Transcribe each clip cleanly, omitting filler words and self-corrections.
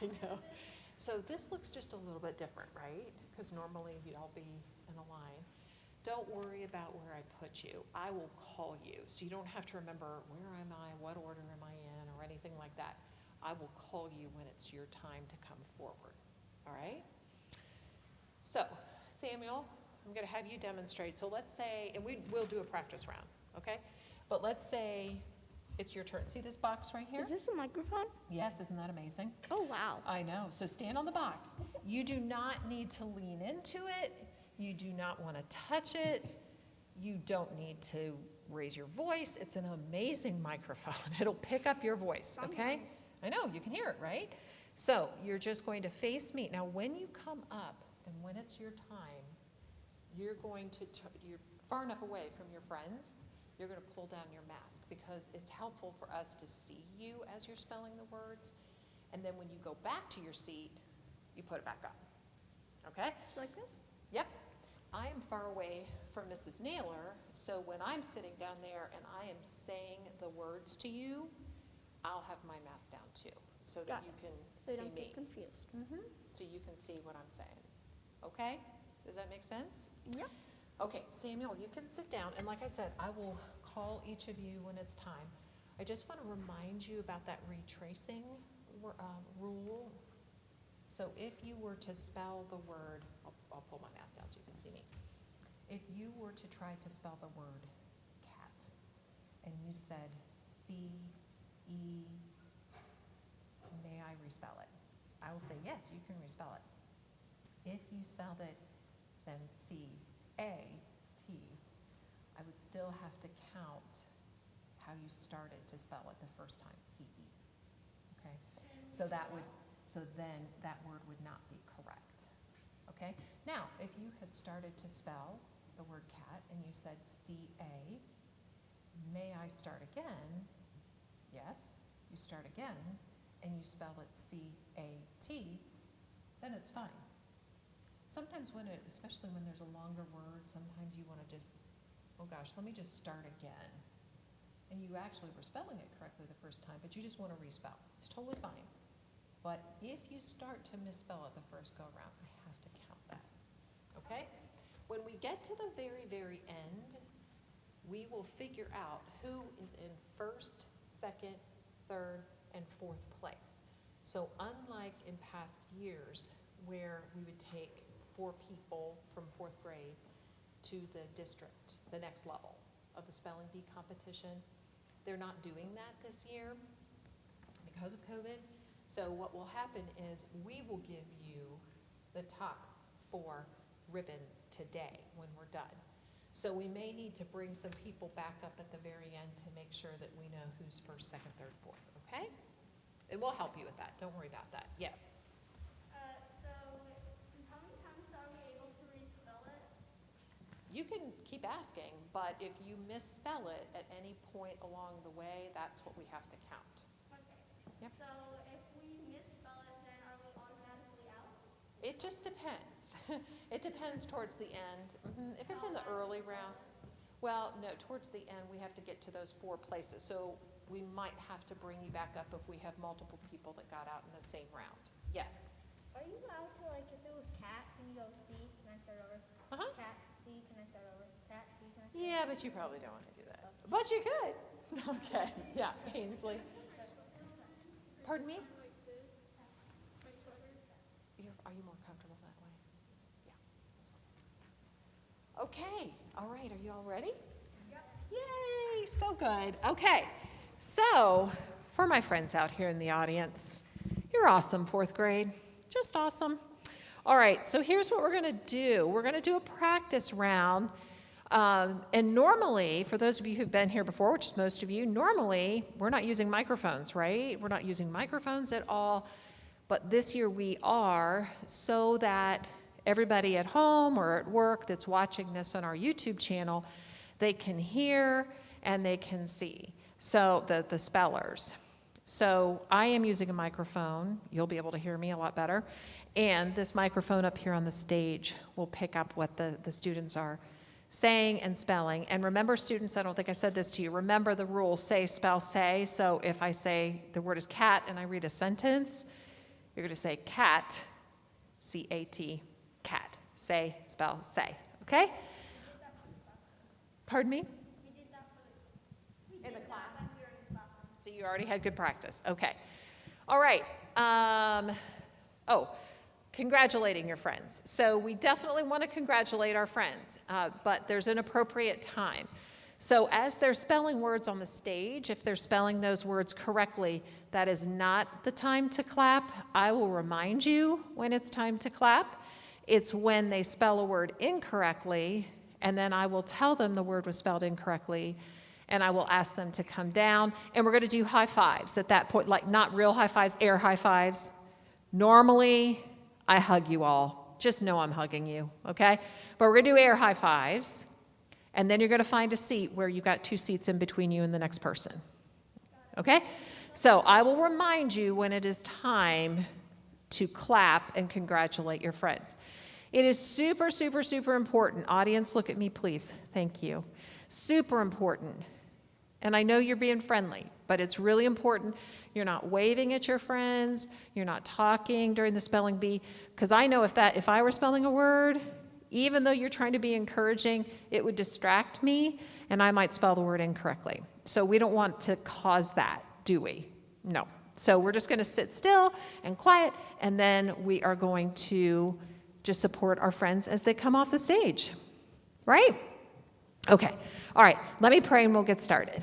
I know. So this looks just a little bit different, right? Because normally you'd all be in a line. Don't worry about where I put you. I will call you. So you don't have to remember where am I, what order am I in, or anything like that. I will call you when it's your time to come forward. All right? So, Samuel, I'm going to have you demonstrate. So let's say, and we'll do a practice round, okay? But let's say it's your turn. See this box right here? Is this a microphone? Yes, isn't that amazing? Oh, wow. I know. So stand on the box. You do not need to lean into it. You do not want to touch it. You don't need to raise your voice. It's an amazing microphone. It'll pick up your voice, okay? Nice. I know, you can hear it, right? So you're just going to face me. Now, when you come up and when it's your time, you're going to, you're far enough away from your friends, you're going to pull down your mask because it's helpful for us to see you as you're spelling the words. And then when you go back to your seat, you put it back up, okay? Just like this? Yep. I am far away from Mrs. Naylor, so when I'm sitting down there and I am saying the words to you, I'll have my mask down too, so that Got you it. can So you see don't me. get confused. So you can see what I'm saying. Okay? Does that make sense? Yeah. Okay, Samuel, you can sit down, and like I said, I will call each of you when it's time. I just want to remind you about that retracing rule. So if you were to spell the word, I'll pull my mask down so you can see me. If you were to try to spell the word cat, and you said C-E, may I respell it? I will say, yes, you can respell it. If you spelled it, then C-A-T, I would still have to count how you started to spell it the first time, C-E, okay? So then that word would not be correct, okay? Now, if you had started to spell the word cat and you said C-A, may I start again? Yes, you start again and you spell it C-A-T, then it's fine. Sometimes especially when there's a longer word, sometimes you want to just, oh gosh, let me just start again. And you actually were spelling it correctly the first time, but you just want to respell. It's totally fine. But if you start to misspell it the first go around, I have to count that, okay? When we get to the very, very end, we will figure out who is in first, second, third, and fourth place. So unlike in past years where we would take 4 people from 4th grade to the district, the next level of the spelling bee competition, they're not doing that this year because of COVID. So what will happen is we will give you the top 4 ribbons today when we're done. So we may need to bring some people back up at the very end to make sure that we know who's first, second, third, fourth, okay? And we'll help you with that. Don't worry about that. Yes? So how many times are we able to respell it? You can keep asking, but if you misspell it at any point along the way, that's what we have to count. Okay. Yep. So if we misspell it, then are we automatically out? It just depends. It depends towards the end. If it's in the early round, well, no, towards the end we have to get to those 4 places. So we might have to bring you back up if we have multiple people that got out in the same round. Yes? Are you allowed to, like, if it was cat, can you go C, can I start over? Cat, C, can I start over? Cat, C, can I start over? Yeah, but you probably don't want to do that. But you could. Okay, yeah, Ainsley. Pardon me? Are you more comfortable that way? Yeah, that's fine. Okay, all right, are you all ready? Yep. Yay, so good. Okay, so for my friends out here in the audience, you're awesome, 4th grade, just awesome. All right, so here's what we're gonna do. We're gonna do a practice round. And normally, for those of you who've been here before, which is most of you, normally we're not using microphones, right? We're not using microphones at all. But this year we are, so that everybody at home or at work that's watching this on our YouTube channel, they can hear and they can see. So the spellers. So I am using a microphone. You'll be able to hear me a lot better. And this microphone up here on the stage will pick up what the students are saying and spelling. And remember, students, I don't think I said this to you, remember the rule, say, spell, say. So if I say the word is cat and I read a sentence, You're going to say cat, C-A-T, cat. Say, spell, say. Okay? Pardon me? In the class? So you already had good practice. Okay. All right. Congratulating your friends. So we definitely want to congratulate our friends, but there's an appropriate time. So as they're spelling words on the stage, if they're spelling those words correctly, that is not the time to clap. I will remind you when it's time to clap. It's when they spell a word incorrectly, and then I will tell them the word was spelled incorrectly, and I will ask them to come down, and we're going to do high fives at that point, like not real high fives, air high fives. Normally, I hug you all. Just know I'm hugging you, okay? But we're going to do air high fives, and then you're going to find a seat where you got 2 seats in between you and the next person, okay? So I will remind you when it is time to clap and congratulate your friends. It is super, super, super important. Audience, look at me, please. Thank you. Super important. And I know you're being friendly, but it's really important you're not waving at your friends, you're not talking during the spelling bee, because I know if I were spelling a word, even though you're trying to be encouraging, it would distract me, and I might spell the word incorrectly. So we don't want to cause that, do we? No. So we're just going to sit still and quiet, and then we are going to just support our friends as they come off the stage, right? Okay. All right. Let me pray and we'll get started.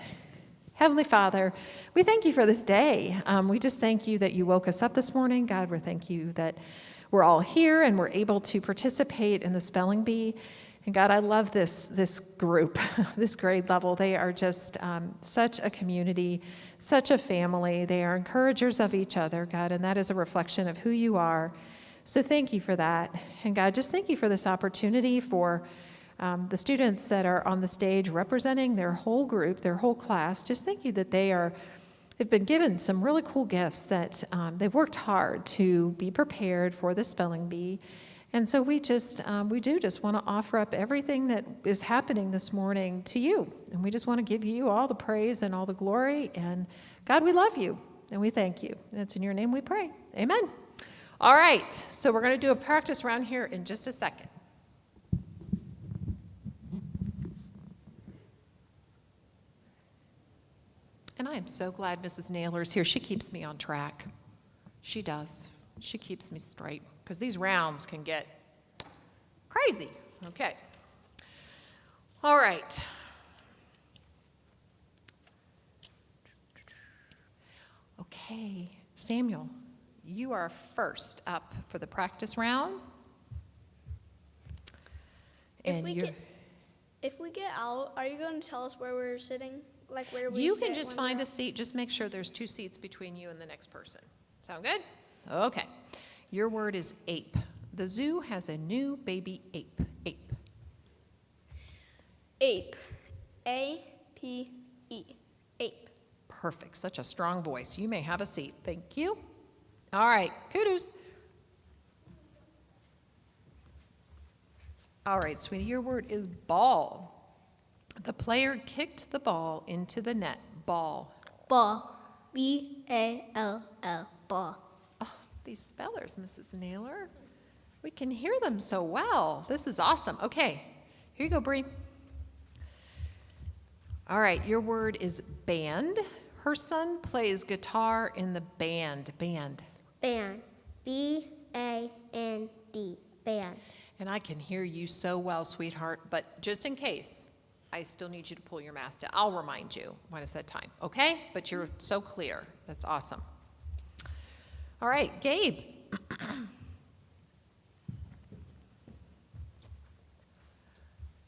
Heavenly Father, we thank you for this day. We just thank you that you woke us up this morning. God, we thank you that we're all here and we're able to participate in the spelling bee. And God, I love this group, this grade level. They are just such a community, such a family. They are encouragers of each other, God, and that is a reflection of who you are. So thank you for that. And God, just thank you for this opportunity for the students that are on the stage representing their whole group, their whole class. Just thank you that they've been given some really cool gifts, that they've worked hard to be prepared for the spelling bee. And so we do just want to offer up everything that is happening this morning to you. And we just want to give you all the praise and all the glory. And God, we love you and we thank you. And it's in your name we pray. Amen. All right. So we're going to do a practice round here in just a second. And I am so glad Mrs. Naylor is here. She keeps me on track. She does. She keeps me straight, because these rounds can get crazy. Okay. All right. Okay. Samuel, you are first up for the practice round. If we get out, are you going to tell us where we're sitting? Like where we You sit can just when find we're a seat. Just make sure there's 2 seats between you and the next person. Sound good? Okay. Your word is ape. The zoo has a new baby ape. Ape. Ape. A-P-E. Ape. Perfect. Such a strong voice. You may have a seat. Thank you. All right. Kudos. All right, sweetie, your word is ball. The player kicked the ball into the net. Ball. Ball. B-A-L-L. Ball. Oh, these spellers, Mrs. Naylor. We can hear them so well. This is awesome. Okay, here you go, Bree. All right, your word is band. Her son plays guitar in the band. Band. Band. B-A-N-D. Band. And I can hear you so well, sweetheart, but just in case, I still need you to pull your mask down. I'll remind you when it's that time, okay? But you're so clear. That's awesome. All right, Gabe.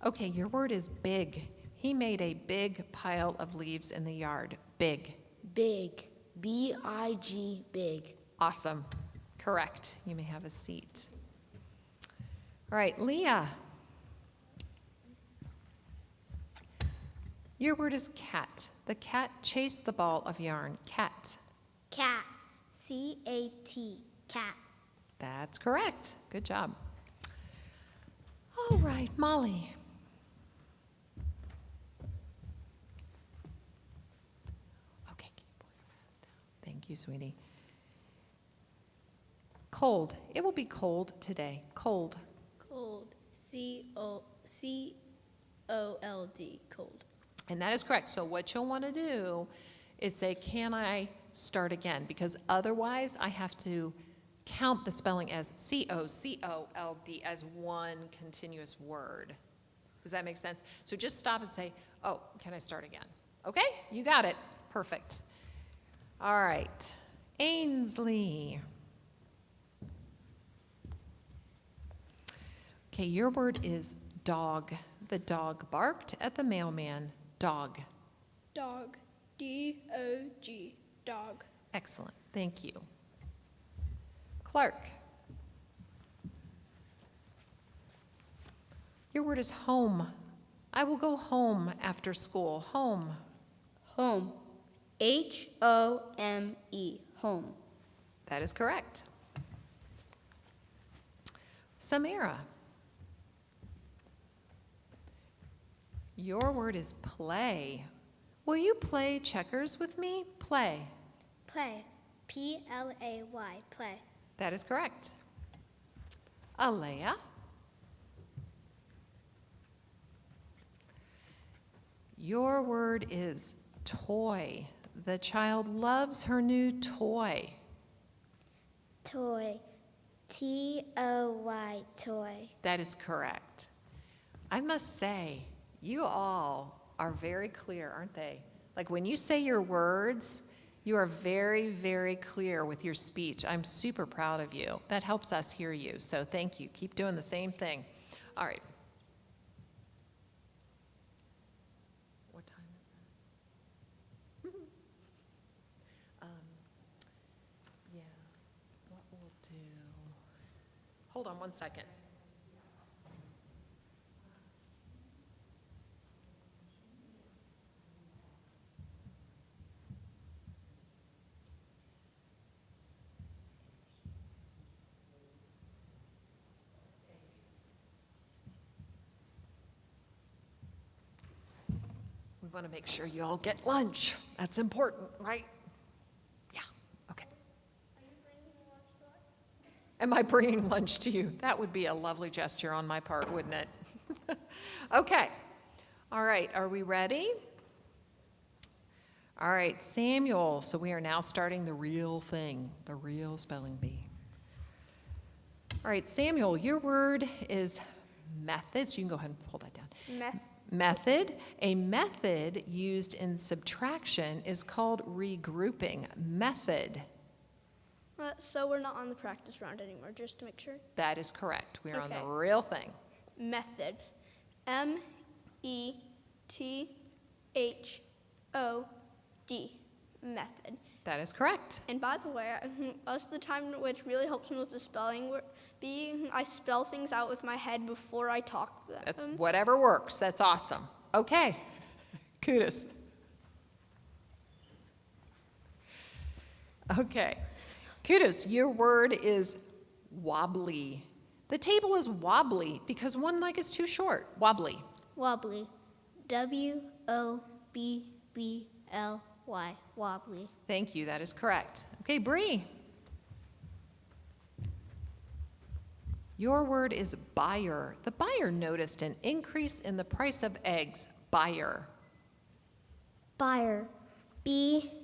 Okay, your word is big. He made a big pile of leaves in the yard. Big. Big. B-I-G, big. Awesome. Correct. You may have a seat. All right, Leah. Your word is cat. The cat chased the ball of yarn. Cat. Cat. C-A-T. Cat. That's correct. Good job. All right, Molly. Okay, can you pull your mask down? Thank you, sweetie. Cold. It will be cold today. Cold. Cold. C-O-L-D. Cold. And that is correct. So what you'll want to do is say, can I start again? Because otherwise I have to count the spelling as C-O-C-O-L-D as one continuous word. Does that make sense? So just stop and say, oh, can I start again? Okay, you got it. Perfect. All right. Ainsley. Okay, your word is dog. The dog barked at the mailman. Dog. Dog. D-O-G. Dog. Excellent. Thank you. Clark. Your word is home. I will go home after school. Home. Home. H-O-M-E. Home. That is correct. Samira. Your word is play. Will you play checkers with me? Play. Play. P-L-A-Y. Play. That is correct. Alea. Your word is toy. The child loves her new toy. Toy. T-O-Y. Toy. That is correct. I must say, you all are very clear, aren't they? Like when you say your words, you are very, very clear with your speech. I'm super proud of you. That helps us hear you. So thank you. Keep doing the same thing. All right. What time is it? Yeah. What we'll do. Hold on one second. We want to make sure you all get lunch. That's important, right? Yeah, okay. Am I bringing lunch to you? That would be a lovely gesture on my part, wouldn't it? Okay. All right, are we ready? All right, Samuel. So we are now starting the real thing, the real spelling bee. All right, Samuel, your word is methods. You can go ahead and pull that down. Method. A method used in subtraction is called regrouping. Method. So we're not on the practice round anymore, just to make sure. That is correct. We are on Okay. the real thing. Method. M-E-T-H-O-D. Method. That is correct. And by the way, most of the time, which really helps me with the spelling bee, I spell things out with my head before I talk them. That's whatever works. That's awesome. Okay. Kudos. Okay. Kudos. Your word is wobbly. The table is wobbly because one leg is too short. Wobbly. Wobbly. W-O-B-B-L-Y. Wobbly. Thank you. That is correct. Okay, Bree. Your word is buyer. The buyer noticed an increase in the price of eggs. Buyer. Buyer. B-U-Y-E-R.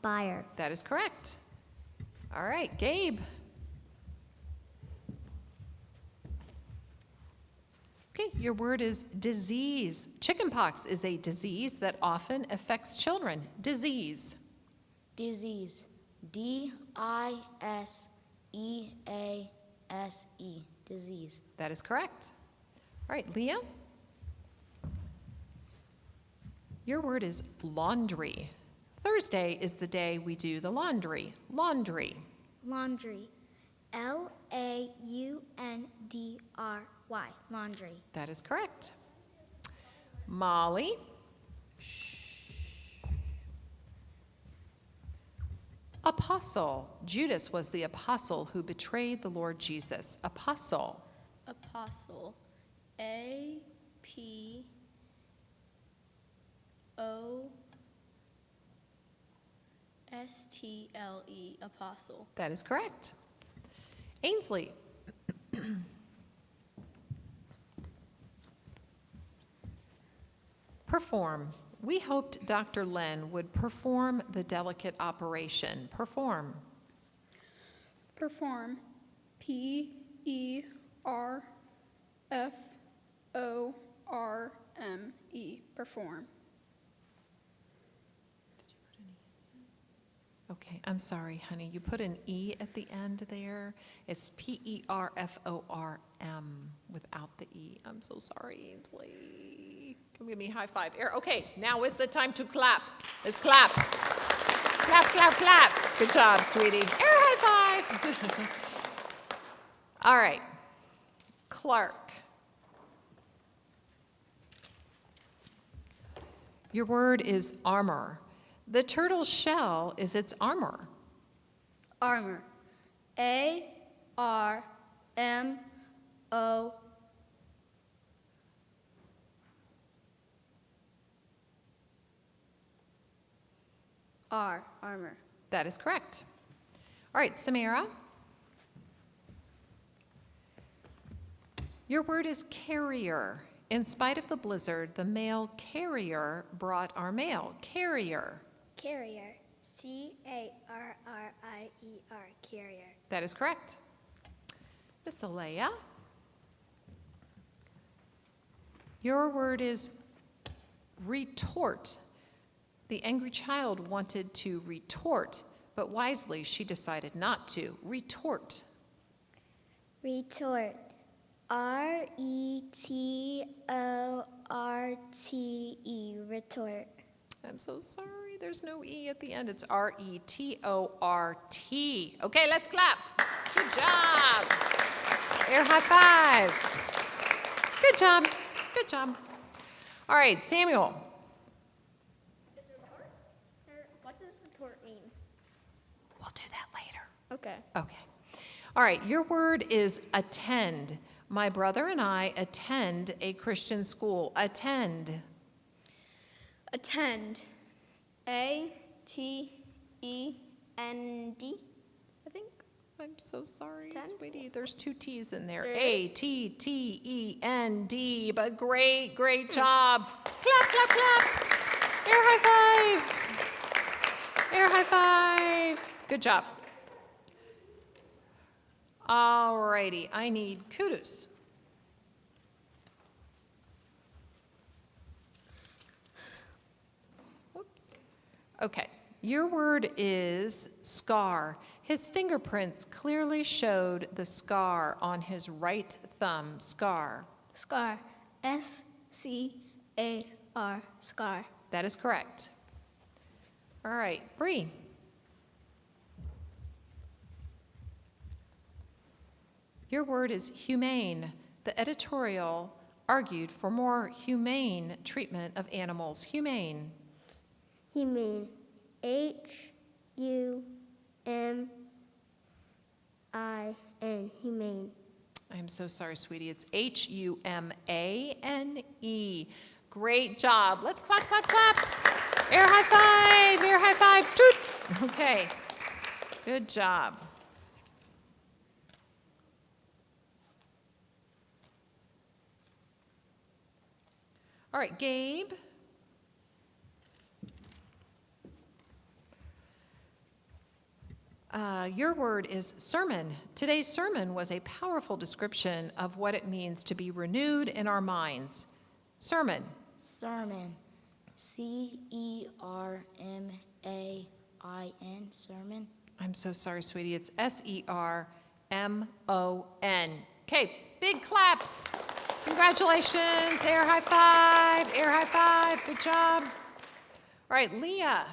Buyer. That is correct. All right, Gabe. Okay, your word is disease. Chickenpox is a disease that often affects children. Disease. Disease. D-I-S-E-A-S-E. Disease. That is correct. All right, Leah. Your word is laundry. Thursday is the day we do the laundry. Laundry. Laundry. L-A-U-N-D-R-Y. Laundry. That is correct. Molly. Apostle. Judas was the apostle who betrayed the Lord Jesus. Apostle. Apostle. APOSTLE, apostle. That is correct. Ainsley. Perform. We hoped Dr. Len would perform the delicate operation. Perform. Perform. PERFORME. Perform. Okay, I'm sorry, honey. You put an E at the end there. It's PERFORM without the E. I'm so sorry, Ainsley. Come give me a high five. Okay, now is the time to clap. Let's clap. Clap, clap, clap. Good job, sweetie. Air high five. All right. Clark. Your word is armor. The turtle's shell is its armor. Armor. ARMO. Armor. That is correct. All right, Samara. Your word is carrier. In spite of the blizzard, the mail carrier brought our mail. Carrier. Carrier. CARRIER. Carrier. That is correct. Miss Alea. Your word is retort. The angry child wanted to retort, but wisely she decided not to. Retort. Retort. RETORTE. Retort. I'm so sorry. There's no E at the end. It's RETORT. Okay, let's clap. Good job. Air high five. Good job. Good job. All right, Samuel. What does retort mean? We'll do that later. Okay. Okay. All right, your word is attend. My brother and I attend a Christian school. Attend. Attend. ATEND, I think. I'm so sorry, Attend? sweetie. There's two T's in there. There is. ATTEND. But great, great job. Clap, clap, clap. Air high five. Air high five. Good job. All righty, I need kudos. Whoops. Okay, your word is scar. His fingerprints clearly showed the scar on his right thumb. Scar. Scar. SCAR. Scar. That is correct. All right, Bree. Your word is humane. The editorial argued for more humane treatment of animals. Humane. Humane. HUMANE. Humane. I'm so sorry, sweetie. It's HUMANE. Great job. Let's clap, clap, clap. Air high five. Air high five. Toot. Okay. Good job. All right, Gabe. Your word is sermon. Today's sermon was a powerful description of what it means to be renewed in our minds. Sermon. Sermon. CERMAIN. Sermon. I'm so sorry, sweetie. It's SERMON. Okay, big claps. Congratulations. Air high five. Air high five. Good job. All right, Leah.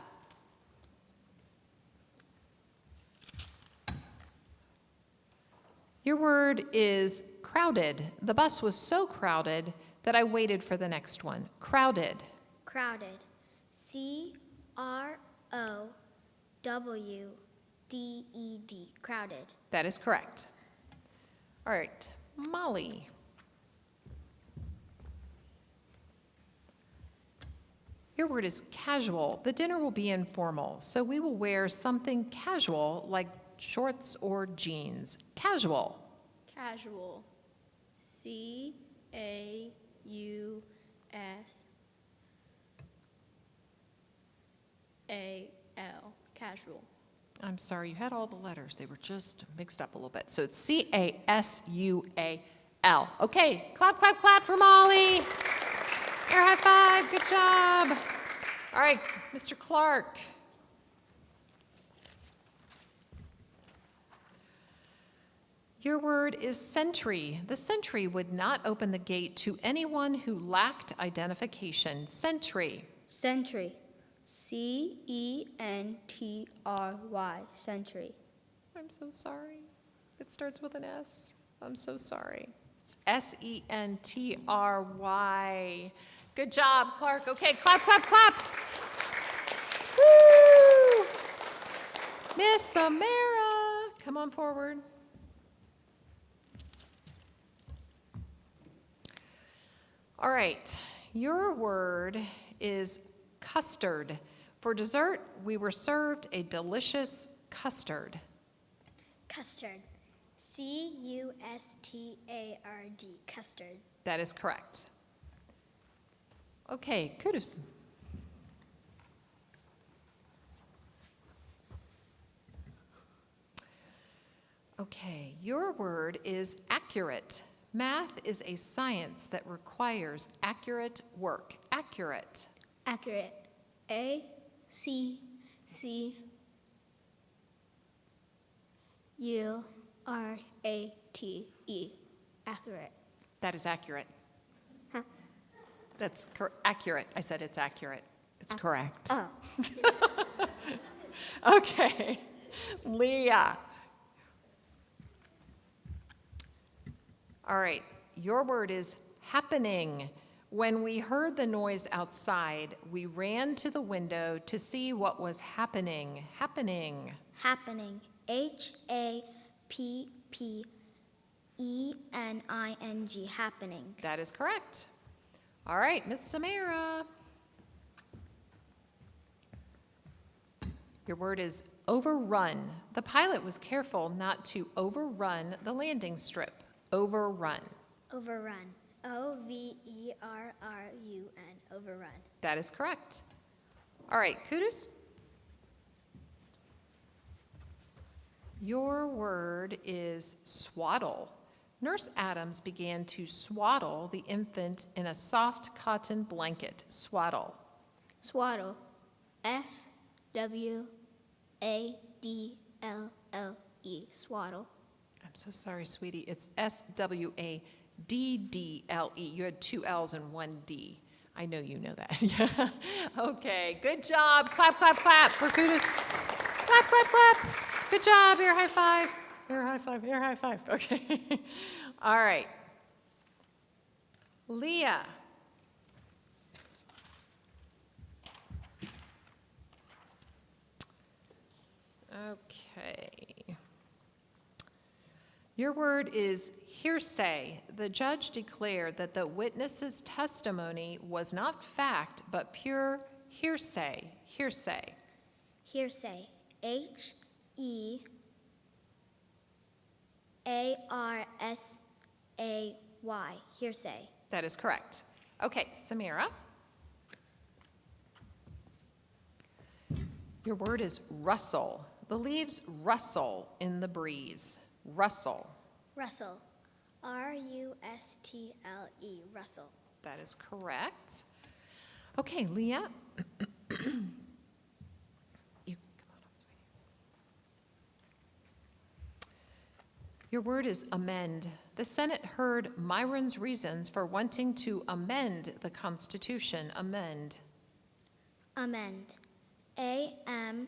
Your word is crowded. The bus was so crowded that I waited for the next one. Crowded. Crowded. CROWDED. Crowded. That is correct. All right, Molly. Your word is casual. The dinner will be informal, so we will wear something casual like shorts or jeans. Casual. Casual. C-A-U-S-A-L. Casual. I'm sorry, you had all the letters. They were just mixed up a little bit. So it's C-A-S-U-A-L. Okay, clap, clap, clap for Molly. Air high five, good job. All right, Mr. Clark. Your word is sentry. The sentry would not open the gate to anyone who lacked identification. Sentry. Sentry. C-E-N-T-R-Y. Sentry. I'm so sorry. It starts with an S. I'm so sorry. It's S-E-N-T-R-Y. Good job, Clark. Okay, clap, clap, clap. Woo! Miss Samara, come on forward. All right, your word is custard. For dessert, we were served a delicious custard. Custard. C-U-S-T-A-R-D. Custard. That is correct. Okay, kudos. Okay, your word is accurate. Math is a science that requires accurate work. Accurate. Accurate. A-C-C-U-R-A-T-E. Accurate. That is accurate. Huh? That's accurate. I said it's accurate. It's correct. Oh. Okay, Leah. All right, your word is happening. When we heard the noise outside, we ran to the window to see what was happening. Happening. Happening. H-A-P-P-E-N-I-N-G. Happening. That is correct. All right, Miss Samara. Your word is overrun. The pilot was careful not to overrun the landing strip. Overrun. Overrun. O-V-E-R-R-U-N. Overrun. That is correct. All right, kudos. Your word is swaddle. Nurse Adams began to swaddle the infant in a soft cotton blanket. Swaddle. Swaddle. S-W-A-D-L-L-E. Swaddle. I'm so sorry, sweetie. It's S-W-A-D-D-L-E. You had two L's and one D. I know you know that. Yeah. Okay, good job. Clap, clap, clap for kudos. Clap, clap, clap. Good job. Air high five. Air high five. Air high five. Okay. All right. Leah. Okay. Your word is hearsay. The judge declared that the witness's testimony was not fact, but pure hearsay. Hearsay. Hearsay. H-E-A-R-S-A-Y. Hearsay. That is correct. Okay, Samira. Your word is rustle. The leaves rustle in the breeze. Rustle. Rustle. R-U-S-T-L-E. Rustle. That is correct. Okay, Leah. Your word is amend. The Senate heard Myron's reasons for wanting to amend the Constitution. Amend. Amend. A-M-E-N-D.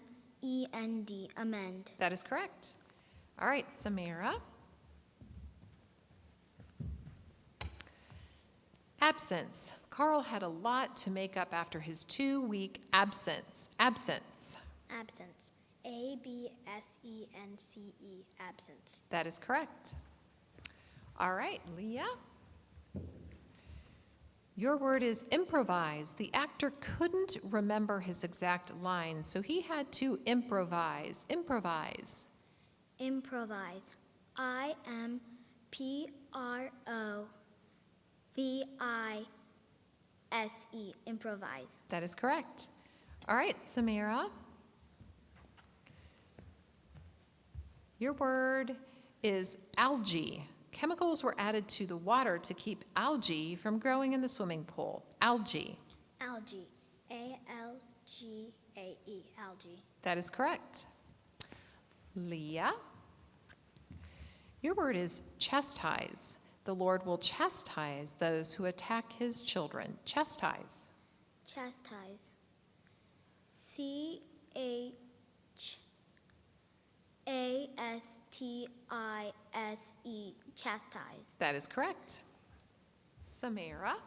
Amend. That is correct. All right, Samira. Absence. Carl had a lot to make up after his 2-week absence. Absence. Absence. A-B-S-E-N-C-E. Absence. That is correct. All right, Leah. Your word is improvise. The actor couldn't remember his exact line, so he had to improvise. Improvise. Improvise. IMPROVISE. Improvise. That is correct. All right, Samira. Your word is algae. Chemicals were added to the water to keep algae from growing in the swimming pool. Algae. Algae. ALGAE. Algae. That is correct. Leah. Your word is chastise. The Lord will chastise those who attack his children. Chastise. Chastise. CHASTISE. Chastise. That is correct. Samara.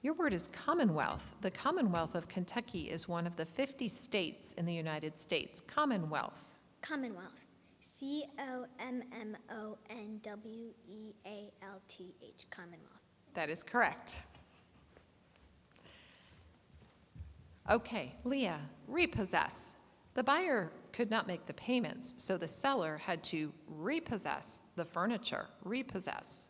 Your word is Commonwealth. The Commonwealth of Kentucky is one of the 50 states in the United States. Commonwealth. Commonwealth. COMMONWEALTH. Commonwealth. That is correct. Okay, Leah, repossess. The buyer could not make the payments, so the seller had to repossess the furniture. Repossess.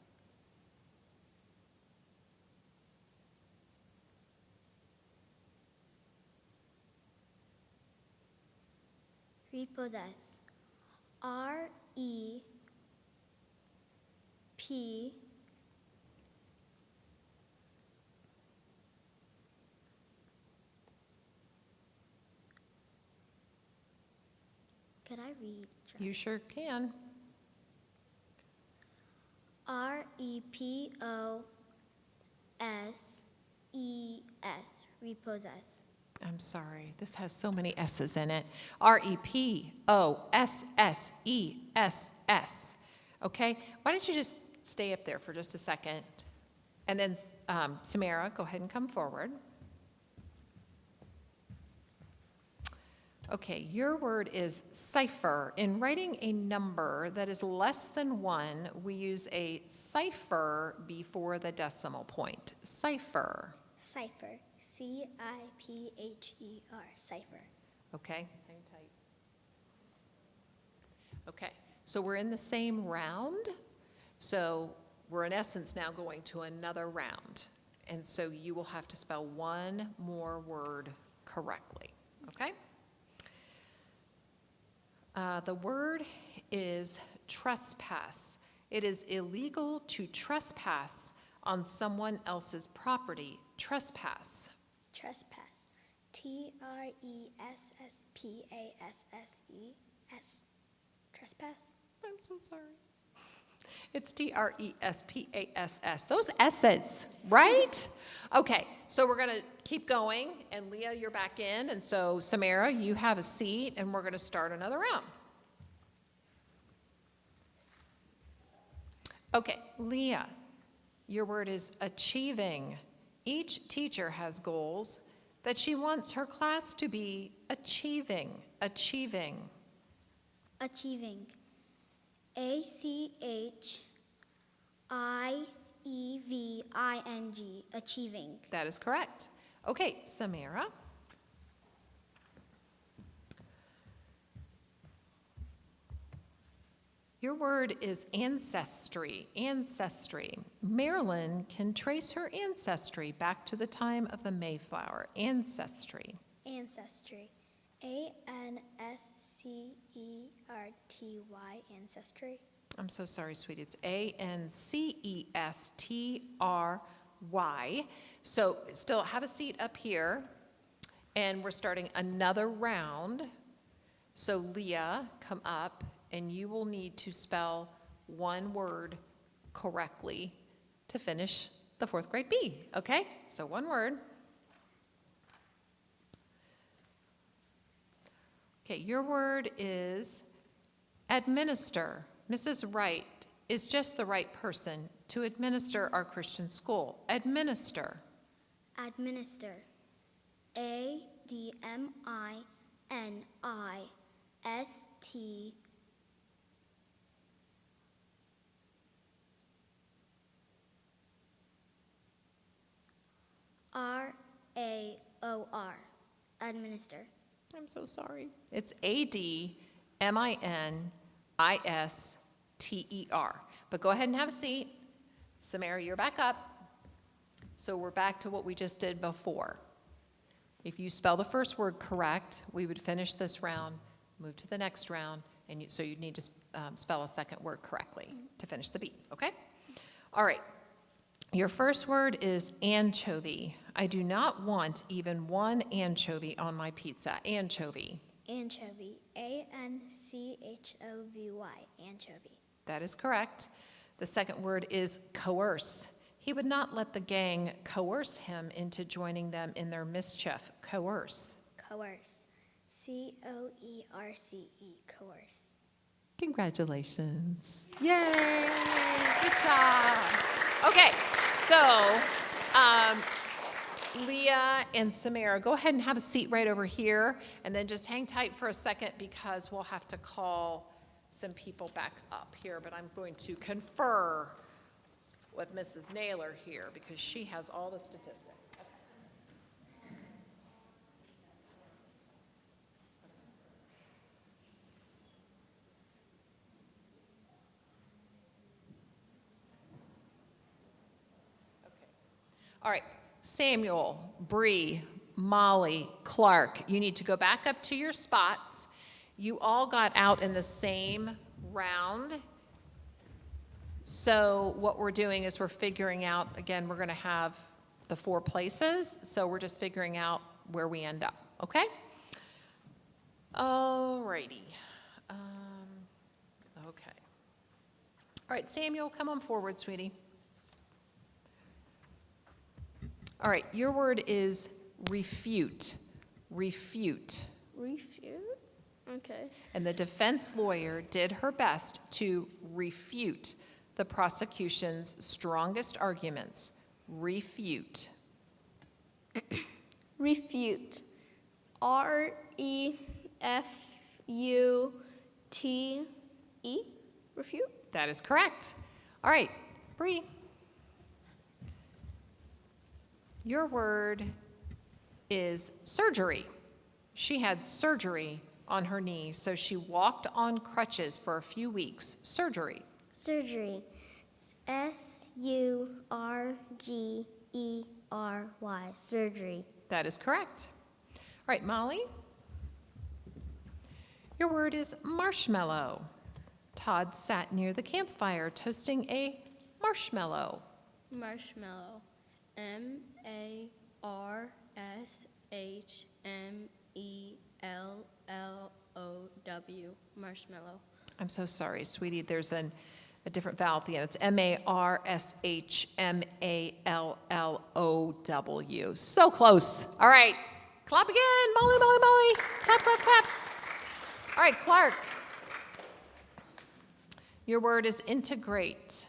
Repossess. REP. Could I read? You sure can. REPOSSES. Repossess. I'm sorry, this has so many S's in it. REPOSSESS. Okay, why don't you just stay up there for just a second? And then Samara, go ahead and come forward. Okay, your word is cipher. In writing a number that is less than 1, we use a cipher before the decimal point. Cipher. Cipher. CIPHER. Cipher. Okay, hang tight. Okay, so we're in the same round. So we're in essence now going to another round. And so you will have to spell one more word correctly, okay? The word is trespass. It is illegal to trespass on someone else's property. Trespass. Trespass. TRESSPASSES. Trespass. I'm so sorry. It's TRESPASS. Those S's, right? Okay, so we're going to keep going, and Leah, you're back in, and so Samara, you have a seat, and we're going to start another round. Okay, Leah, your word is achieving. Each teacher has goals that she wants her class to be achieving. Achieving. Achieving. ACHIEVING. Achieving. That is correct. Okay, Samara. Your word is ancestry. Ancestry. Marilyn can trace her ancestry back to the time of the Mayflower. Ancestry. Ancestry. ANSCERTY. Ancestry. I'm so sorry, sweetie. It's ANCESTRY. So still have a seat up here, and we're starting another round. So Leah, come up, and you will need to spell one word correctly to finish the 4th grade B, okay? So one word. Okay, your word is administer. Mrs. Wright is just the right person to administer our Christian school. Administer. Administer. ADMINIST. Administer. I'm so sorry. It's Administer. But go ahead and have a seat. Samara, you're back up. So we're back to what we just did before. If you spell the first word correct, we would finish this round, move to the next round, and so you'd need to spell a second word correctly to finish the beat, okay? All right. Your first word is anchovy. I do not want even one anchovy on my pizza. Anchovy. Anchovy. Anchovy. Anchovy. That is correct. The second word is coerce. He would not let the gang coerce him into joining them in their mischief. Coerce. Coerce. Coerce. Coerce. Congratulations. Yay! Good job. Okay, so Leah and Samara, go ahead and have a seat right over here, and then just hang tight for a second because we'll have to call some people back up here, but I'm going to confer with Mrs. Naylor here because she has all the statistics. All right, Samuel, Bree, Molly, Clark, you need to go back up to your spots. You all got out in the same round. So what we're doing is we're figuring out, again, we're going to have the 4 places, so we're just figuring out where we end up, okay? All righty. Okay. All right, Samuel, come on forward, sweetie. All right, your word is refute. Refute. Refute? Okay. And the defense lawyer did her best to refute the prosecution's strongest arguments. Refute. Refute. REFUTE? Refute? That is correct. All right, Bree. Your word is surgery. She had surgery on her knee, so she walked on crutches for a few weeks. Surgery. Surgery. SURGERY. Surgery. That is correct. All right, Molly. Your word is marshmallow. Todd sat near the campfire toasting a marshmallow. Marshmallow. MARSHMELLOW. Marshmallow. I'm so sorry, sweetie. There's a different vowel at the end. It's MARSHMALLOW. So close. All right. Clap again. Molly, Molly, Molly. Clap, clap, clap. All right, Clark. Your word is integrate.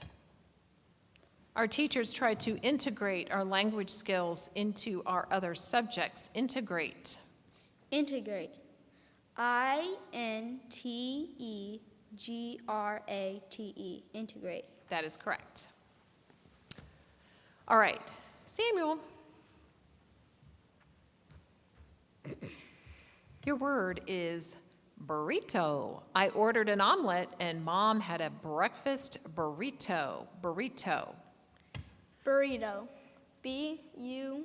Our teachers try to integrate our language skills into our other subjects. Integrate. Integrate. INTEGRATE. Integrate. That is correct. All right, Samuel. Your word is burrito. I ordered an omelet and Mom had a breakfast burrito. Burrito. Burrito. BURRITO.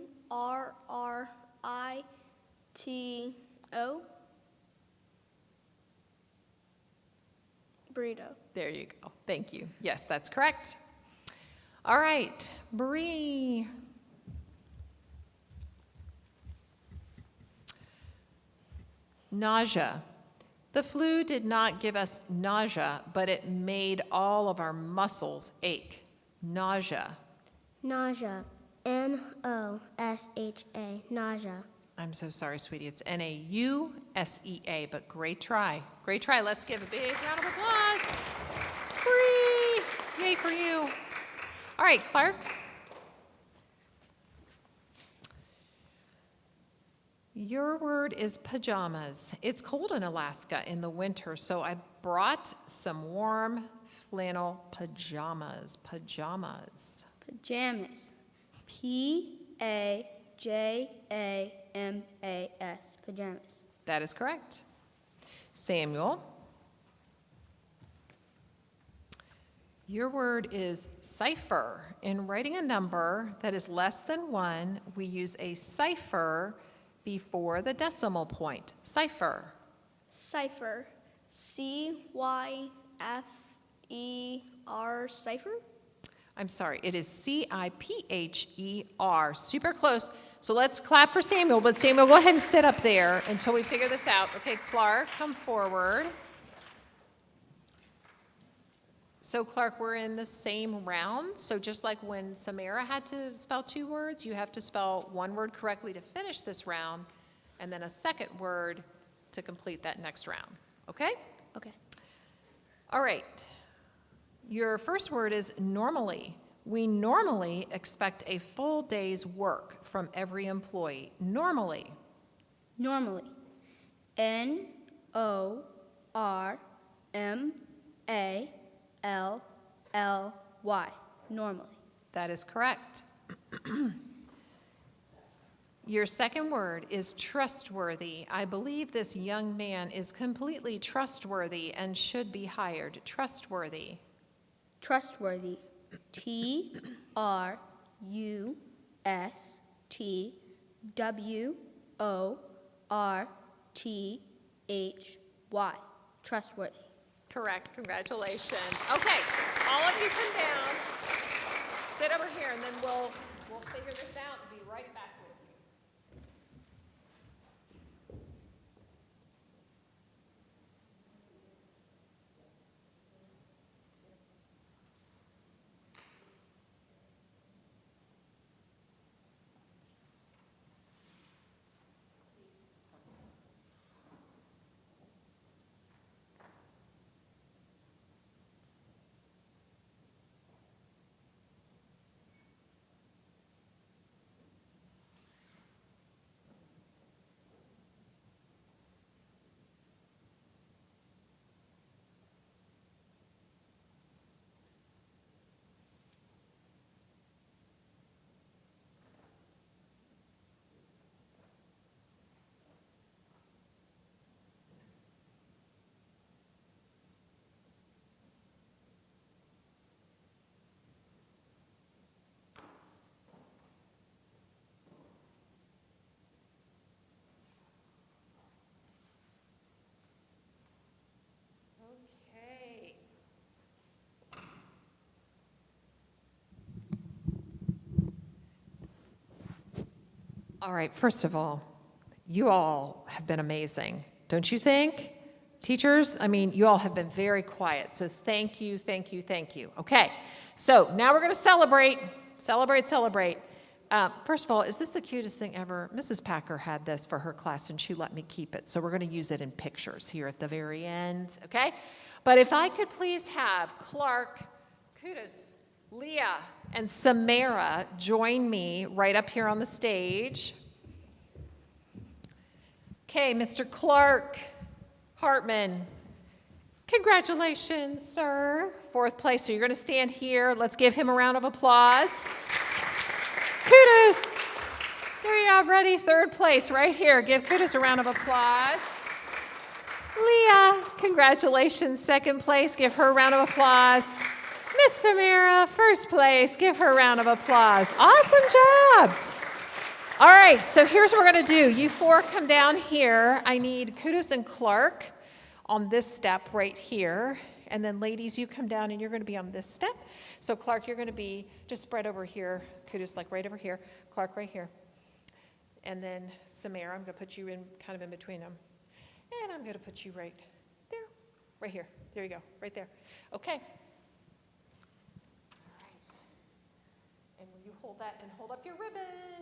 Burrito. There you go. Thank you. Yes, that's correct. All right, Bree. Nausea. The flu did not give us nausea, but it made all of our muscles ache. Nausea. Nausea. NOSHA. Nausea. I'm so sorry, sweetie. It's NAUSEA, but great try. Great try. Let's give a big round of applause. Bree! Yay for you. All right, Clark. Your word is pajamas. It's cold in Alaska in the winter, so I brought some warm flannel pajamas. Pajamas. Pajamas. PAJAMAS. J-A-M-A-S, pajamas. That is correct. Samuel, your word is cipher. In writing a number that is less than 1, we use a cipher before the decimal point. Cipher. Cipher. C-Y-F-E-R, cipher? I'm sorry, it is C-I-P-H-E-R. Super close. So let's clap for Samuel, but Samuel, go ahead and sit up there until we figure this out. Okay, Clark, come forward. So Clark, we're in the same round. So just like when Samara had to spell 2 words, you have to spell 1 word correctly to finish this round, and then a second word to complete that next round. Okay? Okay. All right. Your first word is normally. We normally expect a full day's work from every employee. Normally. Normally. N-O-R-M-A-L-L-Y. Normally. That is correct. Your second word is trustworthy. I believe this young man is completely trustworthy and should be hired. Trustworthy. Trustworthy. T-R-U-S-T-W-O-R-T-H-Y. Trustworthy. Correct. Congratulations. Okay, all of you come down. Sit over here, and then we'll figure this out and be right back with you. Okay. All right, first of all, you all have been amazing, don't you think? Teachers, I mean, you all have been very quiet, so thank you, thank you, thank you. Okay, so now we're going to celebrate. First of all, is this the cutest thing ever? Mrs. Packer had this for her class, and she let me keep it, so we're going to use it in pictures here at the very end, okay? But if I could please have Clark, Kudos, Leah, and Samara join me right up here on the stage. Okay, Mr. Clark Hartman, congratulations, sir. 4th place, so you're going to stand here. Let's give him a round of applause. Kudos. There you are, ready? 3rd place, right here. Give Kudos a round of applause. Leah, congratulations, 2nd place. Give her a round of applause. Miss Samara, 1st place. Give her a round of applause. Awesome job. All right, so here's what we're going to do. You 4 come down here. I need Kudos and Clark on this step right here. And then ladies, you come down and you're going to be on this step. So Clark, you're going to be just spread over here. Kudos like right over here. Clark right here. And then Samara, I'm going to put you in kind of in between them. And I'm going to put you right there, right here. There you go, right there. Okay. All right. And will you hold that and hold up your ribbon?